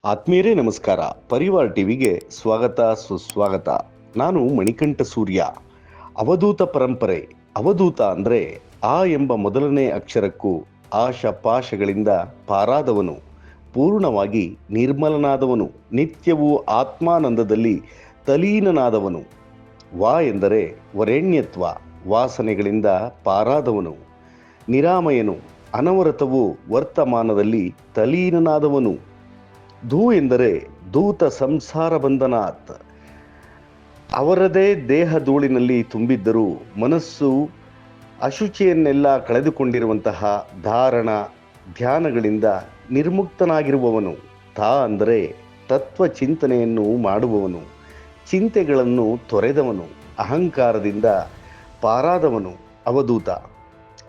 ಆತ್ಮೀಯರೇ ನಮಸ್ಕಾರ. ಪರಿವಾರ್ ಟಿವಿಗೆ ಸ್ವಾಗತ ಸುಸ್ವಾಗತ. ನಾನು ಮಣಿಕಂಠ ಸೂರ್ಯ. ಅವಧೂತ ಪರಂಪರೆ. ಅವಧೂತ ಅಂದ್ರೆ ಆ ಎಂಬ ಮೊದಲನೇ ಅಕ್ಷರಕ್ಕೂ ಆಶಪಾಶಗಳಿಂದ ಪಾರಾದವನು, ಪೂರ್ಣವಾಗಿ ನಿರ್ಮಲನಾದವನು, ನಿತ್ಯವೂ ಆತ್ಮಾನಂದದಲ್ಲಿ ತಲೀನನಾದವನು. ವಾ ಎಂದರೆ ವರೆಣ್ಯತ್ವ, ವಾಸನೆಗಳಿಂದ ಪಾರಾದವನು, ನಿರಾಮಯನು, ಅನವರತವೂ ವರ್ತಮಾನದಲ್ಲಿ ತಲೀನನಾದವನು. ಧೂ ಎಂದರೆ ದೂತ ಸಂಸಾರ ಬಂಧನಾತ್. ಅವರದೇ ದೇಹ ಧೂಳಿನಲ್ಲಿ ತುಂಬಿದ್ದರೂ ಮನಸ್ಸು ಅಶುಚಿಯನ್ನೆಲ್ಲ ಕಳೆದುಕೊಂಡಿರುವಂತಹ ಧಾರಣ ಧ್ಯಾನಗಳಿಂದ ನಿರ್ಮುಕ್ತನಾಗಿರುವವನು. ತಾ ಅಂದರೆ ತತ್ವ ಚಿಂತನೆಯನ್ನು ಮಾಡುವವನು, ಚಿಂತೆಗಳನ್ನು ತೊರೆದವನು, ಅಹಂಕಾರದಿಂದ ಪಾರಾದವನು ಅವಧೂತ.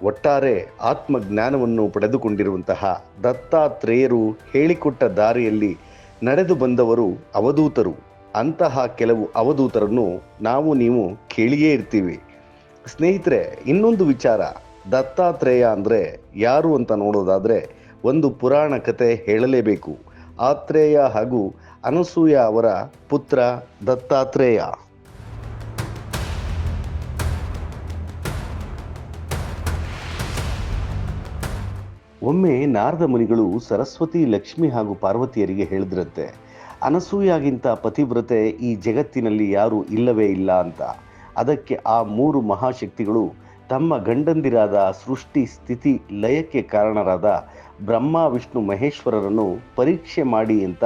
ಒಟ್ಟಾರೆ ಆತ್ಮಜ್ಞಾನವನ್ನು ಪಡೆದುಕೊಂಡಿರುವಂತಹ ದತ್ತಾತ್ರೇಯರು ಹೇಳಿಕೊಟ್ಟ ದಾರಿಯಲ್ಲಿ ನಡೆದು ಬಂದವರು ಅವಧೂತರು. ಅಂತಹ ಕೆಲವು ಅವಧೂತರನ್ನು ನೀವು ಕೇಳಿಯೇ ಇರ್ತೀವಿ. ಸ್ನೇಹಿತರೆ, ಇನ್ನೊಂದು ವಿಚಾರ, ದತ್ತಾತ್ರೇಯ ಅಂದರೆ ಯಾರು ಅಂತ ನೋಡೋದಾದರೆ ಒಂದು ಪುರಾಣ ಕತೆ ಹೇಳಲೇಬೇಕು. ಆತ್ರೇಯ ಹಾಗೂ ಅನಸೂಯ ಅವರ ಪುತ್ರ ದತ್ತಾತ್ರೇಯ. ಒಮ್ಮೆ ನಾರದ ಮುನಿಗಳು ಸರಸ್ವತಿ, ಲಕ್ಷ್ಮಿ ಹಾಗೂ ಪಾರ್ವತಿಯರಿಗೆ ಹೇಳಿದ್ರಂತೆ, ಅನಸೂಯಾಗಿಂತ ಪತಿವ್ರತೆ ಈ ಜಗತ್ತಿನಲ್ಲಿ ಯಾರೂ ಇಲ್ಲವೇ ಇಲ್ಲ ಅಂತ. ಅದಕ್ಕೆ ಆ ಮೂರು ಮಹಾಶಕ್ತಿಗಳು ತಮ್ಮ ಗಂಡಂದಿರಾದ ಸೃಷ್ಟಿ ಸ್ಥಿತಿ ಲಯಕ್ಕೆ ಕಾರಣರಾದ ಬ್ರಹ್ಮ ವಿಷ್ಣು ಮಹೇಶ್ವರರನ್ನು ಪರೀಕ್ಷೆ ಮಾಡಿ ಅಂತ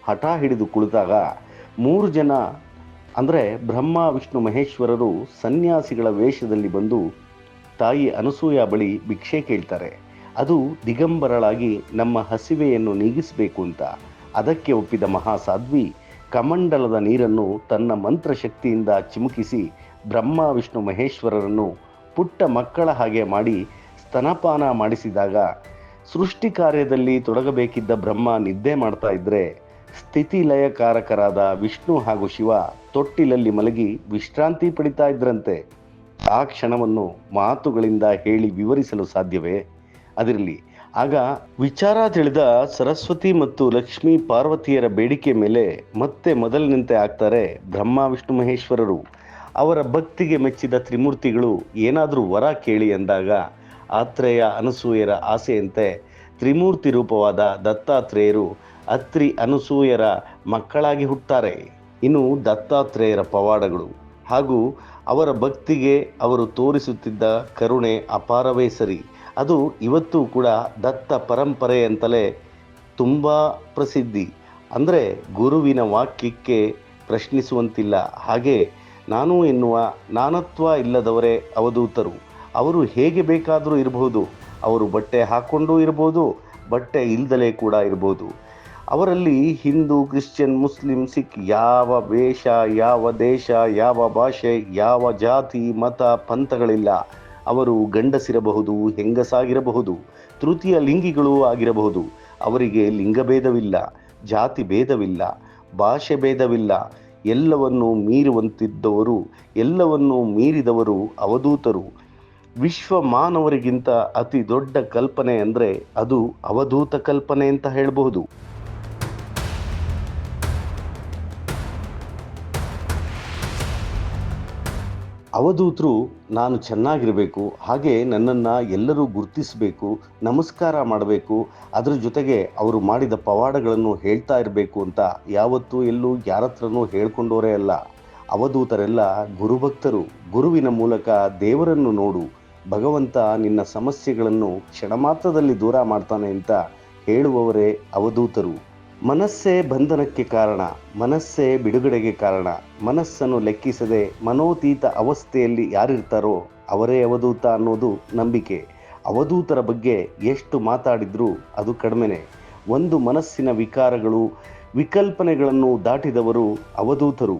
ಹಠ ಹಿಡಿದು ಕುಳಿತಾಗ ಮೂರು ಜನ ಅಂದರೆ ಬ್ರಹ್ಮ ವಿಷ್ಣು ಮಹೇಶ್ವರರು ಸನ್ಯಾಸಿಗಳ ವೇಷದಲ್ಲಿ ಬಂದು ತಾಯಿ ಅನಸೂಯ ಬಳಿ ಭಿಕ್ಷೆ ಕೇಳ್ತಾರೆ. ಅದು ದಿಗಂಬರಳಾಗಿ ನಮ್ಮ ಹಸಿವೆಯನ್ನು ನೀಗಿಸಬೇಕು ಅಂತ. ಅದಕ್ಕೆ ಒಪ್ಪಿದ ಮಹಾಸಾಧ್ವಿ ಕಮಂಡಲದ ನೀರನ್ನು ತನ್ನ ಮಂತ್ರಶಕ್ತಿಯಿಂದ ಚಿಮುಕಿಸಿ ಬ್ರಹ್ಮ ವಿಷ್ಣು ಮಹೇಶ್ವರರನ್ನು ಪುಟ್ಟ ಮಕ್ಕಳ ಹಾಗೆ ಮಾಡಿ ಸ್ತನಪಾನ ಮಾಡಿಸಿದಾಗ ಸೃಷ್ಟಿ ಕಾರ್ಯದಲ್ಲಿ ತೊಡಗಬೇಕಿದ್ದ ಬ್ರಹ್ಮ ನಿದ್ದೆ ಮಾಡ್ತಾ ಇದ್ರೆ ಸ್ಥಿತಿ ಲಯಕಾರಕರಾದ ವಿಷ್ಣು ಹಾಗೂ ಶಿವ ತೊಟ್ಟಿಲಲ್ಲಿ ಮಲಗಿ ವಿಶ್ರಾಂತಿ ಪಡಿತಾ ಇದ್ರಂತೆ. ಆ ಕ್ಷಣವನ್ನು ಮಾತುಗಳಿಂದ ಹೇಳಿ ವಿವರಿಸಲು ಸಾಧ್ಯವೇ? ಅದಿರಲಿ. ಆಗ ವಿಚಾರ ತಿಳಿದ ಸರಸ್ವತಿ ಮತ್ತು ಲಕ್ಷ್ಮೀ ಪಾರ್ವತಿಯರ ಬೇಡಿಕೆ ಮೇಲೆ ಮತ್ತೆ ಮೊದಲಿನಂತೆ ಆಗ್ತಾರೆ ಬ್ರಹ್ಮ ವಿಷ್ಣು ಮಹೇಶ್ವರರು. ಅವರ ಭಕ್ತಿಗೆ ಮೆಚ್ಚಿದ ತ್ರಿಮೂರ್ತಿಗಳು ಏನಾದರೂ ವರ ಕೇಳಿ ಎಂದಾಗ ಆತ್ರೇಯ ಅನಸೂಯರ ಆಸೆಯಂತೆ ತ್ರಿಮೂರ್ತಿ ರೂಪವಾದ ದತ್ತಾತ್ರೇಯರು ಅತ್ರಿ ಅನಸೂಯರ ಮಕ್ಕಳಾಗಿ ಹುಟ್ಟುತ್ತಾರೆ. ಇನ್ನು ದತ್ತಾತ್ರೇಯರ ಪವಾಡಗಳು ಹಾಗೂ ಅವರ ಭಕ್ತಿಗೆ ಅವರು ತೋರಿಸುತ್ತಿದ್ದ ಕರುಣೆ ಅಪಾರವೇ ಸರಿ. ಅದು ಇವತ್ತು ಕೂಡ ದತ್ತ ಪರಂಪರೆ ಅಂತಲೇ ತುಂಬ ಪ್ರಸಿದ್ಧಿ. ಅಂದರೆ ಗುರುವಿನ ವಾಕ್ಯಕ್ಕೆ ಪ್ರಶ್ನಿಸುವಂತಿಲ್ಲ. ಹಾಗೆ ನಾನು ಎನ್ನುವ ನಾನತ್ವ ಇಲ್ಲದವರೇ ಅವಧೂತರು. ಅವರು ಹೇಗೆ ಬೇಕಾದರೂ ಇರಬಹುದು. ಅವರು ಬಟ್ಟೆ ಹಾಕ್ಕೊಂಡೂ ಇರ್ಬೋದು, ಬಟ್ಟೆ ಇಲ್ದಲೇ ಕೂಡ ಇರ್ಬೋದು. ಅವರಲ್ಲಿ ಹಿಂದೂ, ಕ್ರಿಶ್ಚಿಯನ್, ಮುಸ್ಲಿಂ, ಸಿಖ್ ಯಾವ ವೇಷ, ಯಾವ ದೇಶ, ಯಾವ ಭಾಷೆ, ಯಾವ ಜಾತಿ ಮತ ಪಂಥಗಳಿಲ್ಲ. ಅವರು ಗಂಡಸಿರಬಹುದು, ಹೆಂಗಸಾಗಿರಬಹುದು, ತೃತೀಯ ಲಿಂಗಿಗಳೂ ಆಗಿರಬಹುದು. ಅವರಿಗೆ ಲಿಂಗಭೇದವಿಲ್ಲ, ಜಾತಿ ಭೇದವಿಲ್ಲ, ಭಾಷೆ ಭೇದವಿಲ್ಲ. ಎಲ್ಲವನ್ನೂ ಮೀರುವಂತಿದ್ದವರು, ಎಲ್ಲವನ್ನೂ ಮೀರಿದವರು ಅವಧೂತರು. ವಿಶ್ವ ಮಾನವರಿಗಿಂತ ಅತಿ ದೊಡ್ಡ ಕಲ್ಪನೆ ಅಂದರೆ ಅದು ಅವಧೂತ ಕಲ್ಪನೆ ಅಂತ ಹೇಳಬಹುದು. ಅವಧೂತರು ನಾನು ಚೆನ್ನಾಗಿರಬೇಕು, ಹಾಗೆ ನನ್ನನ್ನು ಎಲ್ಲರೂ ಗುರುತಿಸಬೇಕು, ನಮಸ್ಕಾರ ಮಾಡಬೇಕು, ಅದರ ಜೊತೆಗೆ ಅವರು ಮಾಡಿದ ಪವಾಡಗಳನ್ನು ಹೇಳ್ತಾ ಇರಬೇಕು ಅಂತ ಯಾವತ್ತೂ ಎಲ್ಲೂ ಯಾರ ಹತ್ರನೂ ಹೇಳ್ಕೊಂಡವರೇ ಅಲ್ಲ. ಅವಧೂತರೆಲ್ಲ ಗುರುಭಕ್ತರು. ಗುರುವಿನ ಮೂಲಕ ದೇವರನ್ನು ನೋಡು, ಭಗವಂತ ನಿನ್ನ ಸಮಸ್ಯೆಗಳನ್ನು ಕ್ಷಣ ಮಾತ್ರದಲ್ಲಿ ದೂರ ಮಾಡ್ತಾನೆ ಅಂತ ಹೇಳುವವರೇ ಅವಧೂತರು. ಮನಸ್ಸೇ ಬಂಧನಕ್ಕೆ ಕಾರಣ, ಮನಸ್ಸೇ ಬಿಡುಗಡೆಗೆ ಕಾರಣ. ಮನಸ್ಸನ್ನು ಲೆಕ್ಕಿಸದೆ ಮನೋತೀತ ಅವಸ್ಥೆಯಲ್ಲಿ ಯಾರಿರ್ತಾರೋ ಅವರೇ ಅವಧೂತ ಅನ್ನೋದು ನಂಬಿಕೆ. ಅವಧೂತರ ಬಗ್ಗೆ ಎಷ್ಟು ಮಾತಾಡಿದ್ರೂ ಅದು ಕಡಿಮೆನೆ. ಒಂದು ಮನಸ್ಸಿನ ವಿಕಾರಗಳು, ವಿಕಲ್ಪನೆಗಳನ್ನು ದಾಟಿದವರು ಅವಧೂತರು.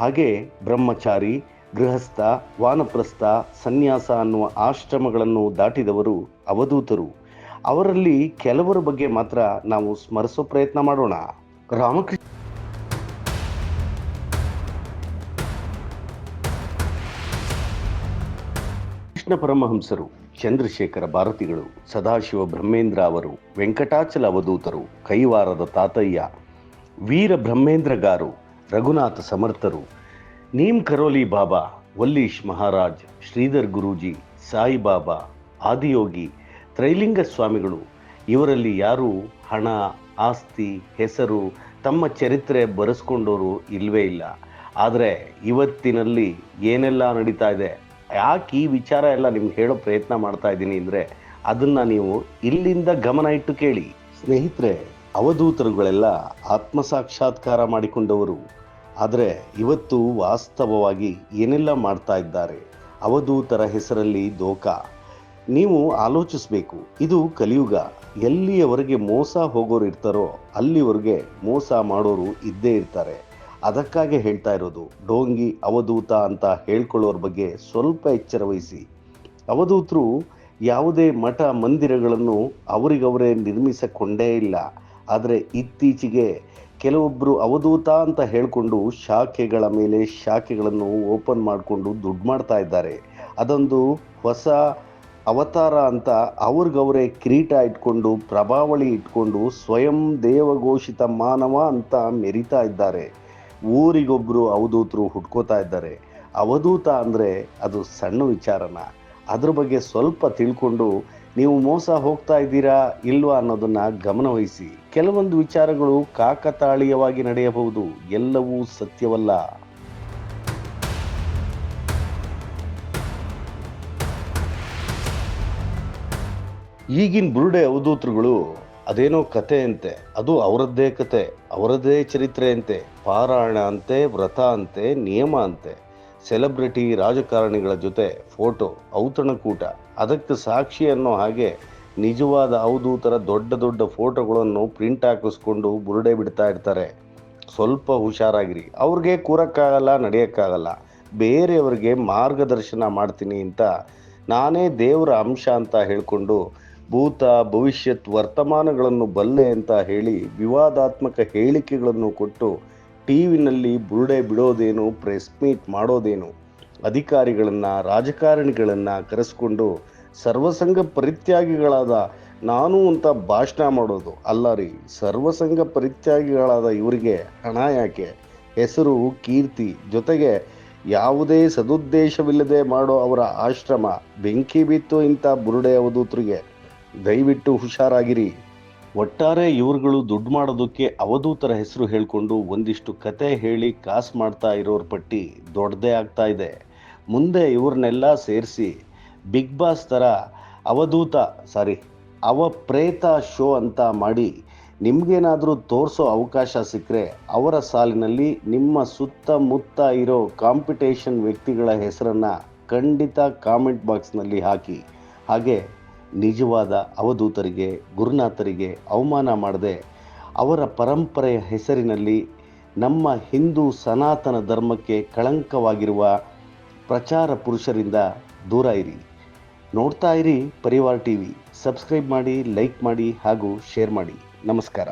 ಹಾಗೆ ಬ್ರಹ್ಮಚಾರಿ, ಗೃಹಸ್ಥ, ವಾನಪ್ರಸ್ಥ, ಸನ್ಯಾಸ ಅನ್ನುವ ಆಶ್ರಮಗಳನ್ನು ದಾಟಿದವರು ಅವಧೂತರು. ಅವರಲ್ಲಿ ಕೆಲವರ ಬಗ್ಗೆ ಮಾತ್ರ ನಾವು ಸ್ಮರಿಸೋ ಪ್ರಯತ್ನ ಮಾಡೋಣ. ರಾಮಕೃಷ್ಣ ಪರಮಹಂಸರು, ಚಂದ್ರಶೇಖರ ಭಾರತಿಗಳು, ಸದಾಶಿವ ಬ್ರಹ್ಮೇಂದ್ರ ಅವರು, ವೆಂಕಟಾಚಲ ಅವಧೂತರು, ಕೈವಾರದ ತಾತಯ್ಯ, ವೀರ ಬ್ರಹ್ಮೇಂದ್ರಗಾರು, ರಘುನಾಥ ಸಮರ್ಥರು, ನೀಮ್ ಕರೋಲಿ ಬಾಬಾ, ವಲ್ಲೀಶ್ ಮಹಾರಾಜ್, ಶ್ರೀಧರ್ ಗುರೂಜಿ, ಸಾಯಿಬಾಬಾ, ಆದಿಯೋಗಿ, ತ್ರೈಲಿಂಗ ಸ್ವಾಮಿಗಳು ಇವರಲ್ಲಿ ಯಾರೂ ಹಣ, ಆಸ್ತಿ, ಹೆಸರು, ತಮ್ಮ ಚರಿತ್ರೆ ಬರೆಸ್ಕೊಂಡವರು ಇಲ್ಲವೇ ಇಲ್ಲ. ಆದರೆ ಇವತ್ತಿನಲ್ಲಿ ಏನೆಲ್ಲ ನಡೀತಾ ಇದೆ, ಯಾಕೆ ಈ ವಿಚಾರ ಎಲ್ಲ ನಿಮ್ಗೆ ಹೇಳೋ ಪ್ರಯತ್ನ ಮಾಡ್ತಾ ಇದ್ದೀನಿ ಅಂದರೆ ಅದನ್ನು ನೀವು ಇಲ್ಲಿಂದ ಗಮನ ಇಟ್ಟು ಕೇಳಿ. ಸ್ನೇಹಿತರೆ, ಅವಧೂತರುಗಳೆಲ್ಲ ಆತ್ಮಸಾಕ್ಷಾತ್ಕಾರ ಮಾಡಿಕೊಂಡವರು. ಆದರೆ ಇವತ್ತು ವಾಸ್ತವವಾಗಿ ಏನೆಲ್ಲ ಮಾಡ್ತಾ ಇದ್ದಾರೆ, ಅವಧೂತರ ಹೆಸರಲ್ಲಿ ದೋಖಾ. ನೀವು ಆಲೋಚಿಸಬೇಕು, ಇದು ಕಲಿಯುಗ. ಎಲ್ಲಿಯವರೆಗೆ ಮೋಸ ಹೋಗೋರು ಇರ್ತಾರೋ ಅಲ್ಲಿವರೆಗೆ ಮೋಸ ಮಾಡೋರು ಇದ್ದೇ ಇರ್ತಾರೆ. ಅದಕ್ಕಾಗಿ ಹೇಳ್ತಾ ಇರೋದು, ಡೋಂಗಿ ಅವಧೂತ ಅಂತ ಹೇಳ್ಕೊಳ್ಳೋರ ಬಗ್ಗೆ ಸ್ವಲ್ಪ ಎಚ್ಚರ ವಹಿಸಿ. ಅವಧೂತರು ಯಾವುದೇ ಮಠ ಮಂದಿರಗಳನ್ನು ಅವರಿಗವರೇ ನಿರ್ಮಿಸಿಕೊಂಡೇ ಇಲ್ಲ. ಆದರೆ ಇತ್ತೀಚೆಗೆ ಕೆಲವೊಬ್ಬರು ಅವಧೂತ ಅಂತ ಹೇಳಿಕೊಂಡು ಶಾಖೆಗಳ ಮೇಲೆ ಶಾಖೆಗಳನ್ನು ಓಪನ್ ಮಾಡಿಕೊಂಡು ದುಡ್ಡು ಮಾಡ್ತಾ ಇದ್ದಾರೆ. ಅದೊಂದು ಹೊಸ ಅವತಾರ ಅಂತ ಅವ್ರಿಗವರೇ ಕಿರೀಟ ಇಟ್ಕೊಂಡು, ಪ್ರಭಾವಳಿ ಇಟ್ಕೊಂಡು, ಸ್ವಯಂ ದೇವಘೋಷಿತ ಮಾನವ ಅಂತ ಮೆರಿತಾ ಇದ್ದಾರೆ. ಊರಿಗೊಬ್ಬರು ಅವಧೂತರು ಹುಟ್ಕೋತಾ ಇದ್ದಾರೆ. ಅವಧೂತ ಅಂದರೆ ಅದು ಸಣ್ಣ ವಿಚಾರನ. ಅದ್ರ ಬಗ್ಗೆ ಸ್ವಲ್ಪ ತಿಳ್ಕೊಂಡು ನೀವು ಮೋಸ ಹೋಗ್ತಾ ಇದ್ದೀರಾ ಇಲ್ವಾ ಅನ್ನೋದನ್ನ ಗಮನವಹಿಸಿ. ಕೆಲವೊಂದು ವಿಚಾರಗಳು ಕಾಕತಾಳೀಯವಾಗಿ ನಡೆಯಬಹುದು, ಎಲ್ಲವೂ ಸತ್ಯವಲ್ಲ. ಈಗಿನ ಬುರುಡೆ ಅವಧೂತರುಗಳು ಅದೇನೋ ಕತೆ ಅಂತೆ, ಅದು ಅವರದ್ದೇ ಕತೆ, ಅವರದ್ದೇ ಚರಿತ್ರೆ ಅಂತೆ, ಪಾರಾಯಣ ಅಂತೆ, ವ್ರತ ಅಂತೆ, ನಿಯಮ ಅಂತೆ, ಸೆಲೆಬ್ರಿಟಿ ರಾಜಕಾರಣಿಗಳ ಜೊತೆ ಫೋಟೋ, ಔತಣಕೂಟ, ಅದಕ್ಕೆ ಸಾಕ್ಷಿ ಅನ್ನೋ ಹಾಗೆ ನಿಜವಾದ ಅವಧೂತರ ದೊಡ್ಡ ದೊಡ್ಡ ಫೋಟೋಗಳನ್ನು ಪ್ರಿಂಟ್ ಹಾಕಿಸ್ಕೊಂಡು ಬುರುಡೆ ಬಿಡ್ತಾ ಇರ್ತಾರೆ. ಸ್ವಲ್ಪ ಹುಷಾರಾಗಿರಿ. ಅವ್ರಿಗೆ ಕೂರಕ್ಕಾಗಲ್ಲ, ನಡೆಯೋಕ್ಕಾಗಲ್ಲ. ಬೇರೆಯವ್ರಿಗೆ ಮಾರ್ಗದರ್ಶನ ಮಾಡ್ತೀನಿ ಅಂತ ನಾನೇ ದೇವರ ಅಂಶ ಅಂತ ಹೇಳಿಕೊಂಡು ಭೂತ, ಭವಿಷ್ಯತ್, ವರ್ತಮಾನಗಳನ್ನು ಬಲ್ಲೆ ಅಂತ ಹೇಳಿ ವಿವಾದಾತ್ಮಕ ಹೇಳಿಕೆಗಳನ್ನು ಕೊಟ್ಟು ಟಿವಿನಲ್ಲಿ ಬುರುಡೆ ಬಿಡೋದೇನು, ಪ್ರೆಸ್ ಮೀಟ್ ಮಾಡೋದೇನು, ಅಧಿಕಾರಿಗಳನ್ನು, ರಾಜಕಾರಣಿಗಳನ್ನು ಕರೆಸ್ಕೊಂಡು ಸರ್ವಸಂಗ ಪರಿತ್ಯಾಗಿಗಳಾದ ನಾನು ಅಂತ ಭಾಷಣ ಮಾಡೋದು ಅಲ್ಲ ರೀ. ಸರ್ವಸಂಗ ಪರಿತ್ಯಾಗಿಗಳಾದ ಇವರಿಗೆ ಹಣ ಯಾಕೆ, ಹೆಸರು, ಕೀರ್ತಿ, ಜೊತೆಗೆ ಯಾವುದೇ ಸದುದ್ದೇಶವಿಲ್ಲದೆ ಮಾಡೋ ಅವರ ಆಶ್ರಮ ಬೆಂಕಿ ಬಿತ್ತು ಇಂಥ ಬುರುಡೆ ಅವಧೂತರಿಗೆ. ದಯವಿಟ್ಟು ಹುಷಾರಾಗಿರಿ. ಒಟ್ಟಾರೆ ಇವರುಗಳು ದುಡ್ಡು ಮಾಡೋದಕ್ಕೆ ಅವಧೂತರ ಹೆಸರು ಹೇಳಿಕೊಂಡು ಒಂದಿಷ್ಟು ಕತೆ ಹೇಳಿ ಕಾಸು ಮಾಡ್ತಾ ಇರೋರ ಪಟ್ಟಿ ದೊಡ್ಡದೇ ಆಗ್ತಾ ಇದೆ. ಮುಂದೆ ಇವ್ರನ್ನೆಲ್ಲ ಸೇರಿಸಿ ಬಿಗ್ ಬಾಸ್ ಥರ ಅವಪ್ರೇತ ಶೋ ಅಂತ ಮಾಡಿ ನಿಮಗೇನಾದರೂ ತೋರಿಸೋ ಅವಕಾಶ ಸಿಕ್ಕರೆ ಅವರ ಸಾಲಿನಲ್ಲಿ ನಿಮ್ಮ ಸುತ್ತಮುತ್ತ ಇರೋ ಕಾಂಪಿಟೇಷನ್ ವ್ಯಕ್ತಿಗಳ ಹೆಸರನ್ನು ಖಂಡಿತ ಕಾಮೆಂಟ್ ಬಾಕ್ಸ್ನಲ್ಲಿ ಹಾಕಿ. ಹಾಗೆ ನಿಜವಾದ ಅವಧೂತರಿಗೆ, ಗುರುನಾಥರಿಗೆ ಅವಮಾನ ಮಾಡದೆ ಅವರ ಪರಂಪರೆಯ ಹೆಸರಿನಲ್ಲಿ ನಮ್ಮ ಹಿಂದೂ ಸನಾತನ ಧರ್ಮಕ್ಕೆ ಕಳಂಕವಾಗಿರುವ ಪ್ರಚಾರ ಪುರುಷರಿಂದ ದೂರ ಇರಿ. ನೋಡ್ತಾ ಇರಿ ಪರಿವಾರ್ ಟಿವಿ. ಸಬ್ಸ್ಕ್ರೈಬ್ ಮಾಡಿ, ಲೈಕ್ ಮಾಡಿ ಹಾಗೂ ಶೇರ್ ಮಾಡಿ. ನಮಸ್ಕಾರ.